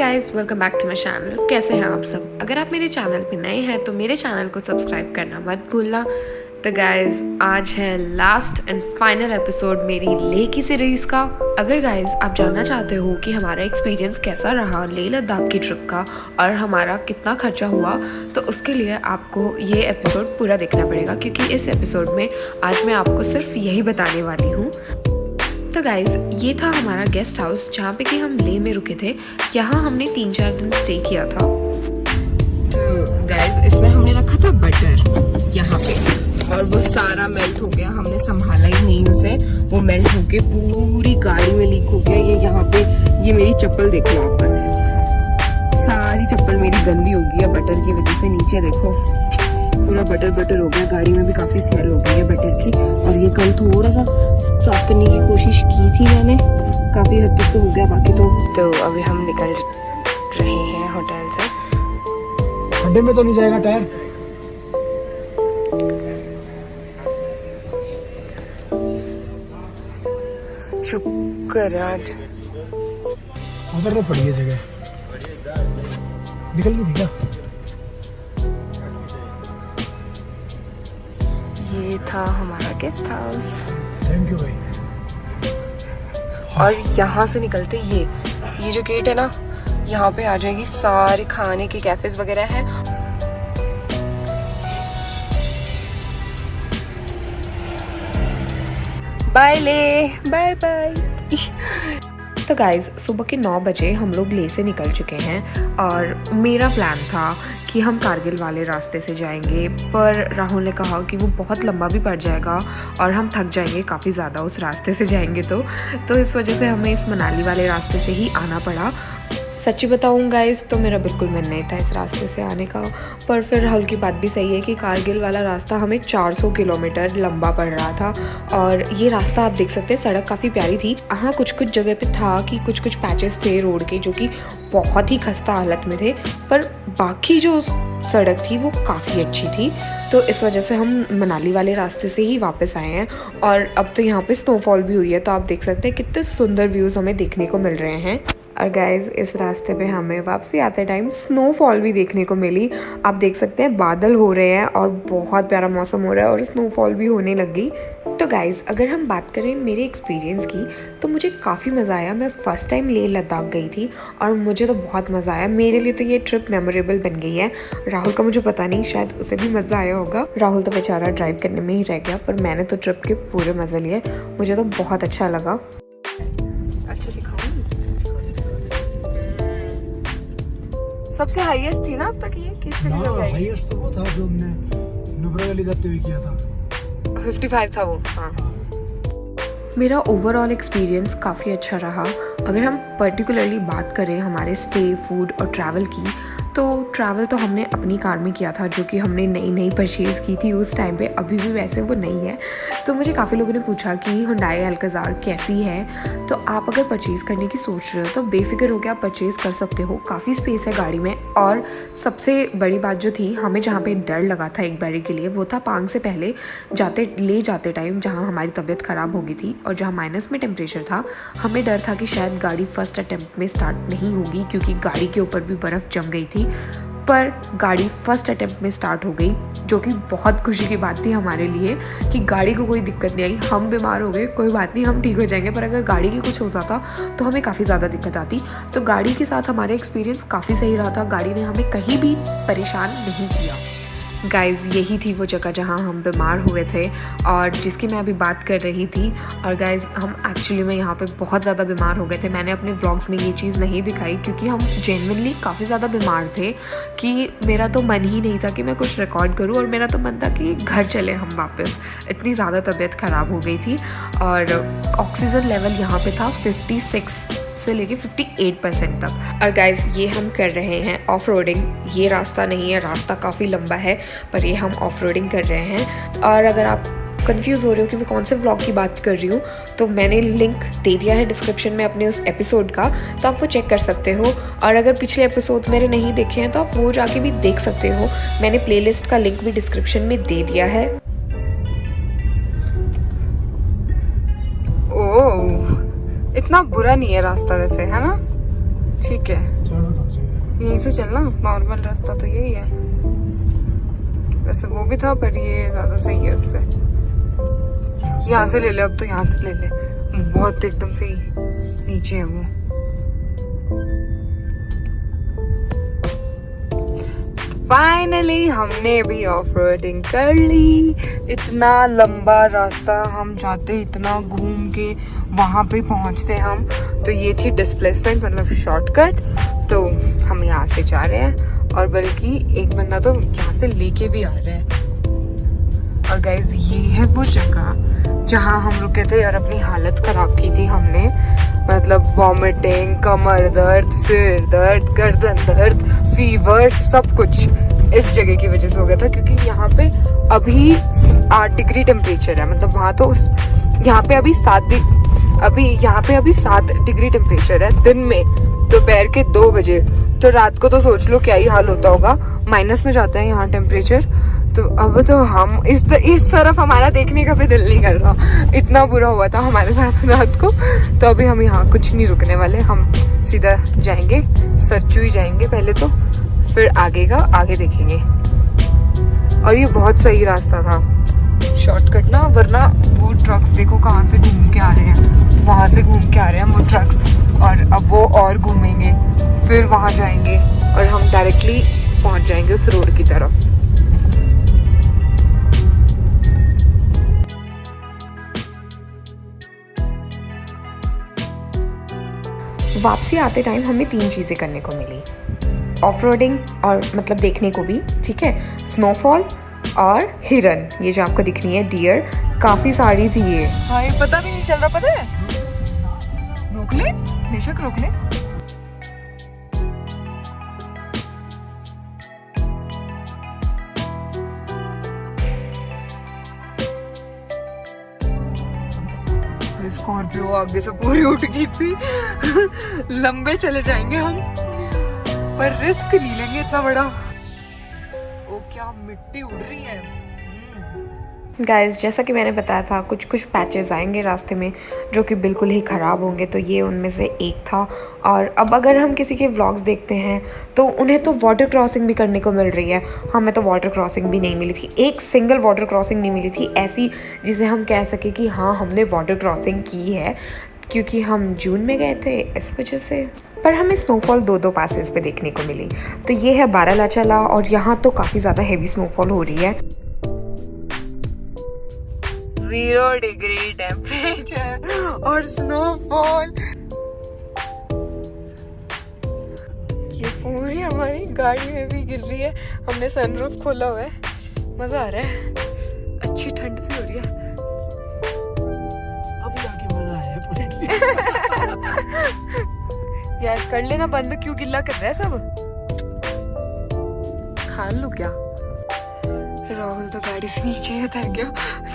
Guys, welcome back to my channel. कैसे हैं आप सब? अगर आप मेरे चैनल पे नए हैं तो मेरे चैनल को सब्सक्राइब करना मत भूलना। तो गाइस, आज है लास्ट एंड फाइनल एपिसोड मेरी लेह की सीरीज़ का। अगर गाइस आप जानना चाहते हो कि हमारा एक्सपीरियंस कैसा रहा लेह लद्दाख की ट्रिप का और हमारा कितना खर्चा हुआ, तो उसके लिए आपको ये एपिसोड पूरा देखना पड़ेगा, क्योंकि इस एपिसोड में आज मैं आपको सिर्फ यही बताने वाली हूँ। तो गाइज़, ये था हमारा गेस्ट हाउस जहाँ पे कि हम लेह में रुके थे। यहाँ हमने 3-4 दिन स्टे किया था। तो गाइज, इसमें हमने रखा था बटर यहाँ पे, और वो सारा मेल्ट हो गया। हमने संभाला ही नहीं उसे, वो मेल्ट होके पूरी गाड़ी में लीक हो गया। ये यहाँ पे ये मेरी चप्पल देख लो आप, बस सारी चप्पल मेरी गंदी हो गई है बटर की वजह से। नीचे देखो पूरा बटर बटर हो गया, गाड़ी में भी काफ़ी स्मेल हो गई है बटर की। और ये कल थोड़ा सा साफ करने की कोशिश की थी मैंने, काफ़ी हद तक तो हो गया, बाकी तो अभी हम निकल रहे हैं होटल से। खड्डे में तो नहीं जाएगा टायर? शुक्र आज उधर तो पड़ी है जगह, निकल गई थी क्या? ये था हमारा गेस्ट हाउस। थैंक यू भाई। और यहाँ से निकलते ये जो गेट है ना, यहाँ पे आ जाएगी सारे खाने के कैफेज वगैरह है। बाय ले, बाय बाय। तो गाइज़, सुबह के 9 बजे हम लोग लेह से निकल चुके हैं और मेरा प्लान था कि हम कारगिल वाले रास्ते से जाएंगे, पर राहुल ने कहा कि वो बहुत लंबा भी पड़ जाएगा और हम थक जाएंगे काफ़ी ज़्यादा उस रास्ते से जाएंगे तो इस वजह से हमें इस मनाली वाले रास्ते से ही आना पड़ा। सच्ची बताऊँ गाइस, तो मेरा बिल्कुल मन नहीं था इस रास्ते से आने का, पर फिर राहुल की बात भी सही है कि कारगिल वाला रास्ता हमें 400 किलोमीटर लंबा पड़ रहा था। और ये रास्ता आप देख सकते हैं, सड़क काफ़ी प्यारी थी। हाँ, कुछ जगह पे था कि कुछ पैचेस थे रोड के जो कि बहुत ही खस्ता हालत में थे, पर बाकी जो सड़क थी वो काफ़ी अच्छी थी। तो इस वजह से हम मनाली वाले रास्ते से ही वापस आए हैं। और अब तो यहाँ पे स्नोफॉल भी हुई है, तो आप देख सकते हैं कितने सुंदर व्यूज़ हमें देखने को मिल रहे हैं। और गाइज, इस रास्ते पे हमें वापसी आते टाइम स्नोफॉल भी देखने को मिली। आप देख सकते हैं बादल हो रहे हैं और बहुत प्यारा मौसम हो रहा है और स्नोफॉल भी होने लगी। तो गाइज, अगर हम बात करें मेरे एक्सपीरियंस की, तो मुझे काफ़ी मज़ा आया। मैं फ़र्स्ट टाइम लेह लद्दाख गई थी और मुझे तो बहुत मज़ा आया। मेरे लिए तो ये ट्रिप मेमोरेबल बन गई है। राहुल का मुझे पता नहीं, शायद उसे भी मज़ा आया होगा। राहुल तो बेचारा ड्राइव करने में ही रह गया, पर मैंने तो ट्रिप के पूरे मज़े लिए। मुझे तो बहुत अच्छा लगा। अच्छा दिखाऊं? सबसे हाईएस्ट थी ना अब तक ये, किससे भी लगाई? हाईएस्ट तो वो था जो हमने नुब्रा वैली जाते हुए किया था, 55 था वो। हाँ, मेरा ओवरऑल एक्सपीरियंस काफ़ी अच्छा रहा। अगर हम पर्टिकुलरली बात करें हमारे स्टे, फूड और ट्रैवल की, तो ट्रैवल तो हमने अपनी कार में किया था, जो कि हमने नई परचेज़ की थी उस टाइम पे। अभी भी वैसे वो नई है। तो मुझे काफ़ी लोगों ने पूछा कि हुंडई अल्काज़ार कैसी है। तो आप अगर परचेज़ करने की सोच रहे हो तो बेफिक्र होकर आप परचेज़ कर सकते हो, काफ़ी स्पेस है गाड़ी में। और सबसे बड़ी बात जो थी, हमें जहाँ पे डर लगा था एक बारी के लिए, वो था पांग से पहले ले जाते टाइम, जहाँ हमारी तबीयत ख़राब हो गई थी और जहाँ माइनस में टेम्परेचर था। हमें डर था कि शायद गाड़ी फर्स्ट अटैम्प्ट में स्टार्ट नहीं होगी, क्योंकि गाड़ी के ऊपर भी बर्फ़ जम गई थी। पर गाड़ी फर्स्ट अटैम्प्ट में स्टार्ट हो गई, जो कि बहुत खुशी की बात थी हमारे लिए कि गाड़ी को कोई दिक्कत नहीं आई। हम बीमार हो गए, कोई बात नहीं, हम ठीक हो जाएंगे, पर अगर गाड़ी की कुछ हो जाता तो हमें काफ़ी ज़्यादा दिक्कत आती। तो गाड़ी के साथ हमारा एक्सपीरियंस काफ़ी सही रहा था। गाड़ी ने हमें कहीं भी परेशान नहीं किया। गाइज़, यही थी वो जगह जहाँ हम बीमार हुए थे और जिसकी मैं अभी बात कर रही थी। और गाइज़, हम एक्चुअली में यहाँ पे बहुत ज़्यादा बीमार हो गए थे। मैंने अपने व्लॉग्स में ये चीज़ नहीं दिखाई, क्योंकि हम जेन्युइनली काफ़ी ज़्यादा बीमार थे कि मेरा तो मन ही नहीं था कि मैं कुछ रिकॉर्ड करूँ, और मेरा तो मन था कि घर चले हम वापस। इतनी ज़्यादा तबीयत ख़राब हो गई थी। और ऑक्सीजन लेवल यहाँ पे था 56 से लेके 58% तक। और गाइज़, ये हम कर रहे हैं ऑफ रोडिंग। ये रास्ता नहीं है, रास्ता काफ़ी लंबा है, पर ये हम ऑफ रोडिंग कर रहे हैं। और अगर आप कंफ्यूज हो रहे हो कि मैं कौन से व्लॉग की बात कर रही हूँ, तो मैंने लिंक दे दिया है डिस्क्रिप्शन में अपने उस एपिसोड का, तो आप वो चेक कर सकते हो। और अगर पिछले एपिसोड मेरे नहीं देखे हैं तो आप वो जाके भी देख सकते हो। मैंने प्लेलिस्ट का लिंक भी डिस्क्रिप्शन में दे दिया है। ओह, इतना बुरा नहीं है रास्ता वैसे, है ना? ठीक है, चलो तो जी। यहीं से चलना, नॉर्मल रास्ता तो यही है। वैसे वो भी था पर ये ज्यादा सही है उससे। यहाँ से ले ले, अब तो यहाँ से ले ले, बहुत एकदम से ही नीचे है वो। फाइनली हमने भी ऑफ रोडिंग कर ली। इतना लंबा रास्ता हम जाते, इतना घूम के वहां पे पहुंचते हम। तो ये थी डिस्प्लेसमेंट, मतलब शॉर्टकट। तो हम यहाँ से जा रहे हैं, और बल्कि एक बंदा तो यहाँ से लेके भी आ रहा है। और गाइज ये है वो जगह जहाँ हम रुके थे यार। अपनी हालत खराब की थी हमने, मतलब वॉमिटिंग, कमर दर्द, सिर दर्द, गर्दन दर्द, फीवर, सब कुछ इस जगह की वजह से हो गया था। क्योंकि यहाँ पे अभी 8 डिग्री टेम्परेचर है, मतलब वहाँ तो यहाँ पे अभी 7 डिग्री टेम्परेचर है दिन में, दोपहर के 2 बजे। तो रात को तो सोच लो क्या ही हाल होता होगा, माइनस में जाता है यहाँ टेम्परेचर। तो अब तो हम इस तरफ हमारा देखने का भी दिल नहीं कर रहा, इतना बुरा हुआ था हमारे साथ रात को। तो अभी हम यहाँ कुछ नहीं रुकने वाले, हम सीधा जाएंगे, सरचू ही जाएंगे पहले तो, फिर आगे देखेंगे। और ये बहुत सही रास्ता था, शॉर्टकट ना, वरना वो ट्रक्स देखो कहाँ से घूम के आ रहे हैं, वहां से घूम के आ रहे हैं वो ट्रक्स। और अब वो और घूमेंगे, फिर वहां जाएंगे, और हम डायरेक्टली पहुंच जाएंगे उस रोड की तरफ। वापसी आते टाइम हमें 3 चीज़ें करने को मिली, ऑफ रोडिंग और मतलब देखने को भी, ठीक है, स्नोफॉल और हिरन, ये जो आपको दिख रही है डियर, काफ़ी सारी थी ये। भाई पता भी नहीं चल रहा, पता है, रोक ले, बेशक रोक ले। स्कॉर्पियो आगे से पूरी उठ गई थी। लंबे चले जाएंगे हम, पर रिस्क नहीं लेंगे इतना बड़ा। ओ क्या मिट्टी उड़ रही है। गाइस, जैसा कि मैंने बताया था, कुछ कुछ पैचेस आएंगे रास्ते में जो कि बिल्कुल ही ख़राब होंगे, तो ये उनमें से एक था। और अब अगर हम किसी के व्लॉग्स देखते हैं तो उन्हें तो वाटर क्रॉसिंग भी करने को मिल रही है, हमें तो वाटर क्रॉसिंग भी नहीं मिली थी। एक सिंगल वाटर क्रॉसिंग नहीं मिली थी ऐसी जिसे हम कह सके कि हाँ हमने वाटर क्रॉसिंग की है, क्योंकि हम जून में गए थे इस वजह से। पर हमें स्नोफॉल 2 पासेस पे देखने को मिली। तो ये है बारालाचाला, और यहाँ तो काफ़ी ज़्यादा हेवी स्नोफॉल हो रही है। 0 डिग्री टेम्परेचर और स्नोफॉल। ये पूरी हमारी गाड़ी में भी गिर रही है। हमने सनरूफ खोला हुआ है, मजा आ रहा है, अच्छी ठंड सी हो रही है। अब जाके मजा आया पूरी। यार कर लेना बंद, क्यों गिल्ला कर रहा है सब। खा लूं क्या। राहुल तो गाड़ी से नीचे उतर गया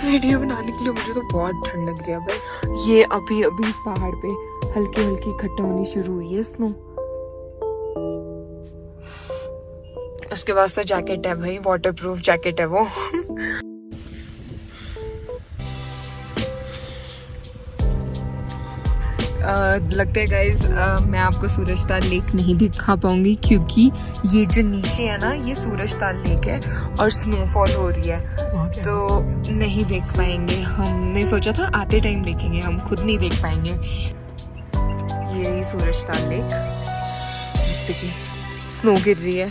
वीडियो बनाने के लिए। मुझे तो बहुत ठंड लग रही है भाई। ये अभी अभी इस पहाड़ पे हल्की हल्की इकट्ठा होनी शुरू हुई है स्नो। उसके बाद तो जैकेट है भाई, वाटरप्रूफ जैकेट है वो। लगता है गाइज मैं आपको सूरजताल लेक नहीं दिखा पाऊंगी, क्योंकि ये जो नीचे है ना, ये सूरजताल लेक है और स्नोफॉल हो रही है, तो नहीं देख पाएंगे। हमने सोचा था आते टाइम देखेंगे, हम खुद नहीं देख पाएंगे। ये सूरजताल लेक जिस पे की स्नो गिर रही है।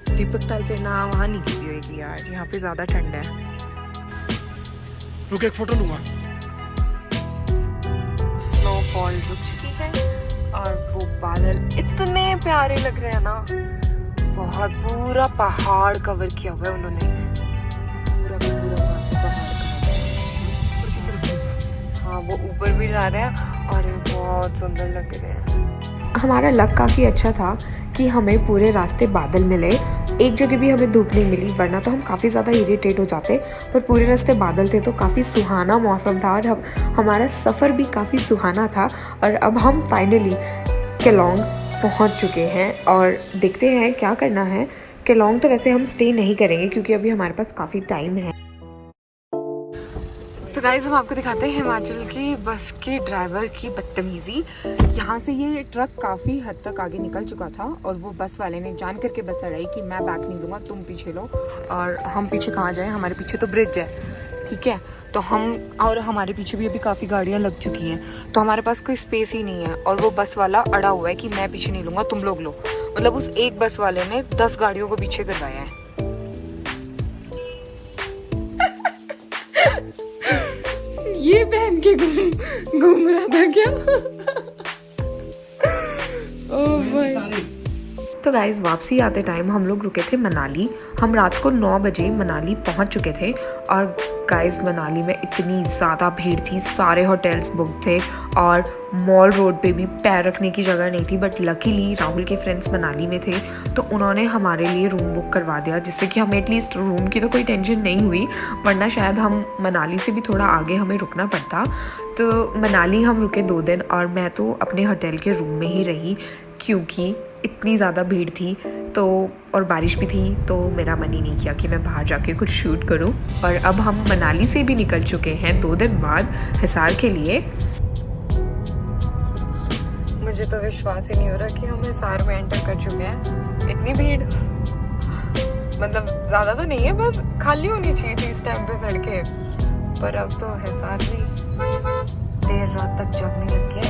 दीपक ताल पे ना, वहाँ नहीं गिरी होगी यार, यहाँ पे ज्यादा ठंड है। रुक एक फोटो लूंगा। स्नोफॉल रुक चुकी है और वो बादल इतने प्यारे लग रहे हैं ना, बहुत पूरा पहाड़ कवर किया हुआ है उन्होंने, पूरा का पूरा वहाँ से पहाड़। हाँ वो ऊपर भी जा रहे हैं और बहुत सुंदर लग रहे हैं। हमारा लक काफ़ी अच्छा था कि हमें पूरे रास्ते बादल मिले, एक जगह भी हमें धूप नहीं मिली, वरना तो हम काफ़ी ज़्यादा इरिटेट हो जाते। पर पूरे रास्ते बादल थे तो काफ़ी सुहाना मौसम था और हमारा सफ़र भी काफ़ी सुहाना था। और अब हम फाइनली केलोंग पहुंच चुके हैं और देखते हैं क्या करना है। केलोंग तो वैसे हम स्टे नहीं करेंगे क्योंकि अभी हमारे पास काफ़ी टाइम है। तो गाइस हम आपको दिखाते हैं हिमाचल की बस के ड्राइवर की बदतमीजी। यहाँ से ये ट्रक काफ़ी हद तक आगे निकल चुका था और वो बस वाले ने जान करके बस अड़ाई कि मैं बैक नहीं लूँगा, तुम पीछे लो। और हम पीछे कहाँ जाएं, हमारे पीछे तो ब्रिज है, ठीक है। तो हम और हमारे पीछे भी अभी काफ़ी गाड़ियाँ लग चुकी हैं, तो हमारे पास कोई स्पेस ही नहीं है। और वो बस वाला अड़ा हुआ है कि मैं पीछे नहीं लूँगा, तुम लोग लो। मतलब उस एक बस वाले ने 10 गाड़ियों को पीछे करवाया है। ये पहन के घूम रहा था क्या? ओह भाई। तो गाइज वापसी आते टाइम हम लोग रुके थे मनाली। हम रात को 9 बजे मनाली पहुंच चुके थे और गाइज मनाली में इतनी ज़्यादा भीड़ थी, सारे होटल्स बुक थे और मॉल रोड पे भी पैर रखने की जगह नहीं थी। बट लकीली राहुल के फ्रेंड्स मनाली में थे तो उन्होंने हमारे लिए रूम बुक करवा दिया, जिससे कि हमें एटलीस्ट रूम की तो कोई टेंशन नहीं हुई, वरना शायद हम मनाली से भी थोड़ा आगे हमें रुकना पड़ता। तो मनाली हम रुके 2 दिन और मैं तो अपने होटल के रूम में ही रही क्योंकि इतनी ज़्यादा भीड़ थी तो और बारिश भी थी, तो मेरा मन ही नहीं किया कि मैं बाहर जाके कुछ शूट करूं। और अब हम मनाली से भी निकल चुके हैं 2 दिन बाद हिसार के लिए। मुझे तो विश्वास ही नहीं हो रहा कि हम हिसार में एंटर कर चुके हैं। इतनी भीड़, मतलब ज़्यादा तो नहीं है, बस खाली होनी चाहिए थी इस टाइम पे सड़कें, पर अब तो हिसार भी देर रात तक जगने लग गया।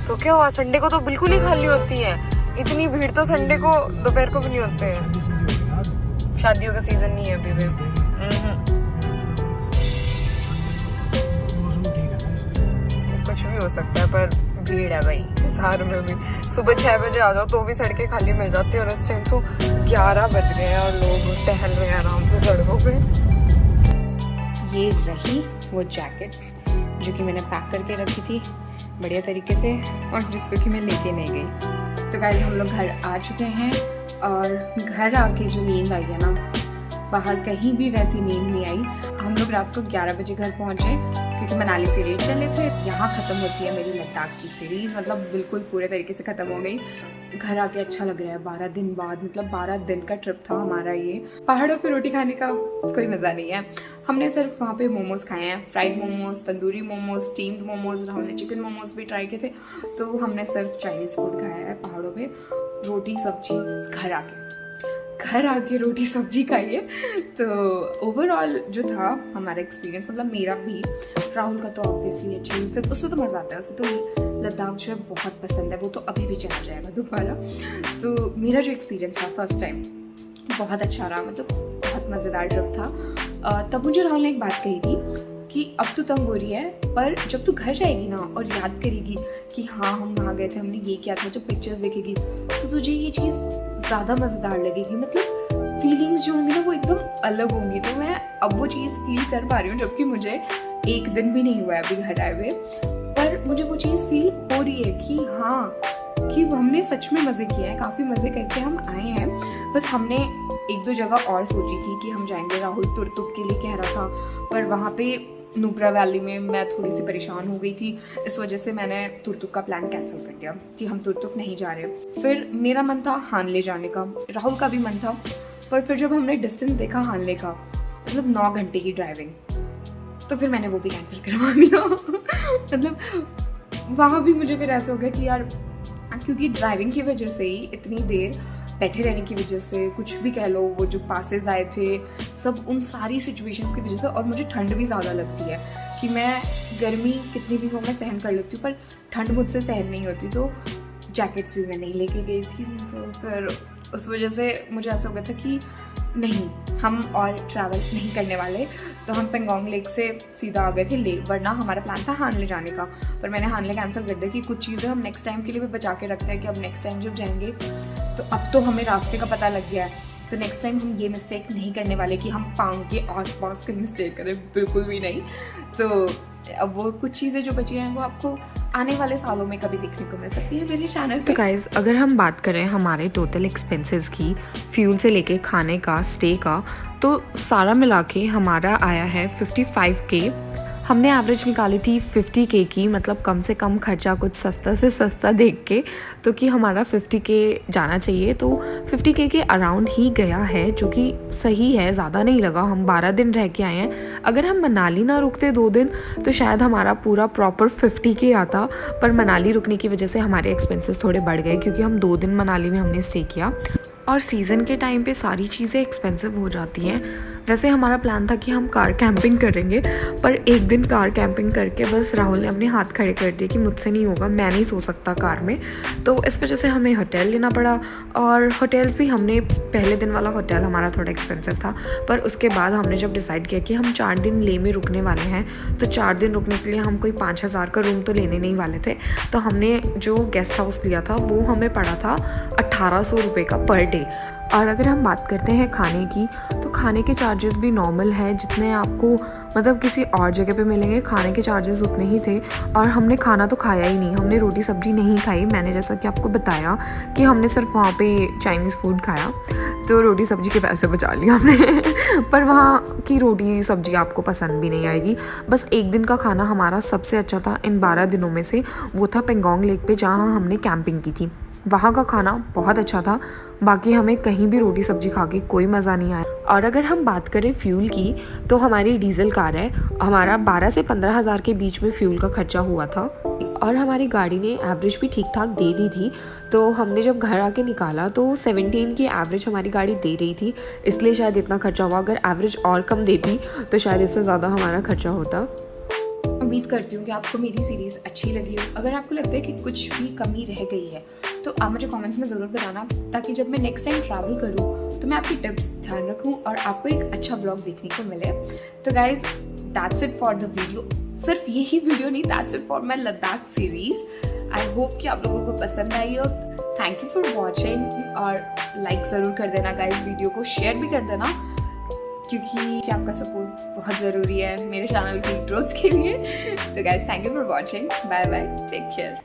तो क्या हुआ, संडे को तो बिल्कुल ही खाली होती है। इतनी भीड़ तो संडे को दोपहर को भी नहीं होते हैं। शादियों का सीजन नहीं है अभी भी। कुछ भी हो सकता है पर भीड़ है भाई हिसार में भी। सुबह 6 बजे आ जाओ तो भी सड़कें खाली मिल जाती है और इस टाइम तो 11 बज गए हैं और लोग टहल रहे हैं आराम से सड़कों पे। ये रही वो जैकेट्स जो कि मैंने पैक करके रखी थी बढ़िया तरीके से और जिसको कि मैं लेके नहीं गई। तो गाइस हम लोग घर आ चुके हैं और घर आके जो नींद आई है ना, बाहर कहीं भी वैसी नींद नहीं आई। हम लोग रात को 11 बजे घर पहुंचे क्योंकि मनाली से रेट चले थे। यहाँ ख़त्म होती है मेरी लद्दाख की सीरीज़, मतलब बिल्कुल पूरे तरीके से ख़त्म हो गई। घर आके अच्छा लग रहा है 12 दिन बाद, मतलब 12 दिन का ट्रिप था हमारा ये। पहाड़ों पे रोटी खाने का कोई मज़ा नहीं है। हमने सिर्फ वहाँ पे मोमोज़ खाए हैं, फ्राइड मोमोज़, तंदूरी मोमोज़, स्टीम्ड मोमोज़। राहुल ने चिकन मोमोज़ भी ट्राई किए थे। तो हमने सिर्फ चाइनीज़ फूड खाया है पहाड़ों पे, रोटी सब्जी। घर आके रोटी सब्जी खाई है। तो ओवरऑल जो था हमारा एक्सपीरियंस, मतलब मेरा भी, राहुल का तो ऑब्वियसली अच्छी, उससे तो मज़ा आता है, उससे तो लद्दाख जो है बहुत पसंद है, वो तो अभी भी चला जाएगा दोबारा। तो मेरा जो एक्सपीरियंस था फर्स्ट टाइम बहुत अच्छा रहा, मतलब बहुत मज़ेदार ट्रिप था। तब मुझे राहुल ने एक बात कही थी कि अब तो तंग हो रही है, पर जब तू घर जाएगी ना और याद करेगी कि हाँ हम वहाँ गए थे, हमने ये किया था, जब पिक्चर्स देखेगी तो तुझे ये चीज़ ज़्यादा मज़ेदार लगेगी। मतलब फीलिंग्स जो होंगी ना वो एकदम अलग होंगी। तो मैं अब वो चीज़ फील कर पा रही हूँ, जबकि मुझे 1 दिन भी नहीं हुआ है अभी घर आए हुए, पर मुझे वो चीज़ फील हो रही है कि हाँ कि हमने सच में मज़े किए हैं, काफ़ी मज़े करके हम आए हैं। बस हमने 1-2 जगह और सोची थी कि हम जाएंगे। राहुल तुरतुक के लिए कह रहा था, पर वहाँ पे नुब्रा वैली में मैं थोड़ी सी परेशान हो गई थी, इस वजह से मैंने तुरतुक का प्लान कैंसिल कर दिया कि हम तुरतुक नहीं जा रहे। फिर मेरा मन था हानले जाने का, राहुल का भी मन था, पर फिर जब हमने डिस्टेंस देखा हानले का, मतलब 9 घंटे की ड्राइविंग, तो फिर मैंने वो भी कैंसिल करवा दिया। मतलब वहाँ भी मुझे फिर ऐसा हो गया कि यार, क्योंकि ड्राइविंग की वजह से ही इतनी देर बैठे रहने की वजह से, कुछ भी कह लो, वो जो पासेस आए थे सब, उन सारी सिचुएशंस की वजह से। और मुझे ठंड भी ज़्यादा लगती है कि मैं गर्मी कितनी भी हो मैं सहन कर लेती हूँ, पर ठंड मुझसे सहन नहीं होती। तो जैकेट्स भी मैं नहीं लेके गई थी, तो फिर उस वजह से मुझे ऐसा हो गया था कि नहीं, हम और ट्रैवल नहीं करने वाले। तो हम पेंगोंग लेक से सीधा आ गए थे ले, वरना हमारा प्लान था हानले जाने का, पर मैंने हानले कैंसिल कर दिया कि कुछ चीज़ें हम नेक्स्ट टाइम के लिए भी बचा के रखते हैं कि अब नेक्स्ट टाइम जब जाएंगे तो अब तो हमें रास्ते का पता लग गया है, तो नेक्स्ट टाइम हम ये मिस्टेक नहीं करने वाले कि हम पांग के आसपास कहीं स्टे करें, बिल्कुल भी नहीं। तो अब वो कुछ चीज़ें जो बची हैं वो आपको आने वाले सालों में कभी देखने को मिल सकती है मेरे चैनल पे। तो गाइज अगर हम बात करें हमारे टोटल एक्सपेंसेस की, फ्यूल से लेके खाने का, स्टे का, तो सारा मिला के हमारा आया है 55K हमने एवरेज निकाली थी 50K की, मतलब कम से कम खर्चा कुछ सस्ता से सस्ता देख के, तो कि हमारा 50K जाना चाहिए। तो 50K के अराउंड ही गया है, जो कि सही है, ज़्यादा नहीं लगा। हम 12 दिन रह के आए हैं। अगर हम मनाली ना रुकते 2 दिन तो शायद हमारा पूरा प्रॉपर 50K आता, पर मनाली रुकने की वजह से हमारे एक्सपेंसेस थोड़े बढ़ गए, क्योंकि हम 2 दिन मनाली में हमने स्टे किया। और सीज़न के टाइम पे सारी चीज़ें एक्सपेंसिव हो जाती हैं। वैसे हमारा प्लान था कि हम कार कैंपिंग करेंगे, पर एक दिन कार कैंपिंग करके बस राहुल ने अपने हाथ खड़े कर दिए कि मुझसे नहीं होगा, मैं नहीं सो सकता कार में। तो इस वजह से हमें होटल लेना पड़ा, और होटल्स भी हमने, पहले दिन वाला होटल हमारा थोड़ा एक्सपेंसिव था, पर उसके बाद हमने जब डिसाइड किया कि हम 4 दिन ले में रुकने वाले हैं, तो 4 दिन रुकने के लिए हम कोई 5,000 का रूम तो लेने नहीं वाले थे। तो हमने जो गेस्ट हाउस लिया था वो हमें पड़ा था 1800 रुपये का पर डे। और अगर हम बात करते हैं खाने की, तो खाने के चार्जेस भी नॉर्मल हैं जितने आपको मतलब किसी और जगह पे मिलेंगे। खाने के चार्जेस उतने ही थे, और हमने खाना तो खाया ही नहीं, हमने रोटी सब्जी नहीं खाई। मैंने जैसा कि आपको बताया कि हमने सिर्फ वहाँ पे चाइनीज़ फूड खाया, तो रोटी सब्जी के पैसे बचा लिए हमने पर वहाँ की रोटी सब्जी आपको पसंद भी नहीं आएगी। बस एक दिन का खाना हमारा सबसे अच्छा था इन 12 दिनों में से, वो था पेंगोंग लेक पे, जहाँ हमने कैंपिंग की थी। वहाँ का खाना बहुत अच्छा था, बाकी हमें कहीं भी रोटी सब्जी खा के कोई मज़ा नहीं आया। और अगर हम बात करें फ्यूल की, तो हमारी डीजल कार है, हमारा 12 से 15 हज़ार के बीच में फ्यूल का खर्चा हुआ था, और हमारी गाड़ी ने एवरेज भी ठीक ठाक दे दी थी। तो हमने जब घर आके निकाला तो 17 की एवरेज हमारी गाड़ी दे रही थी, इसलिए शायद इतना खर्चा हुआ। अगर एवरेज और कम देती तो शायद इससे ज़्यादा हमारा खर्चा होता। उम्मीद करती हूँ कि आपको मेरी सीरीज़ अच्छी लगी हो। अगर आपको लगता है कि कुछ भी कमी रह गई है तो आप मुझे कमेंट्स में ज़रूर बताना, ताकि जब मैं नेक्स्ट टाइम ट्रैवल करूँ तो मैं आपकी टिप्स ध्यान रखूँ और आपको एक अच्छा ब्लॉग देखने को मिले। तो guys, that's it for the video. सिर्फ यही वीडियो नहीं, that's it for my Ladakh series. I hope कि आप लोगों को पसंद आई हो। थैंक यू फॉर वॉचिंग, और लाइक ज़रूर कर देना गाइज, वीडियो को शेयर भी कर देना, क्योंकि आपका सपोर्ट बहुत ज़रूरी है मेरे चैनल की ग्रोथ के लिए। तो guys, thank you for watching. Bye bye, take care.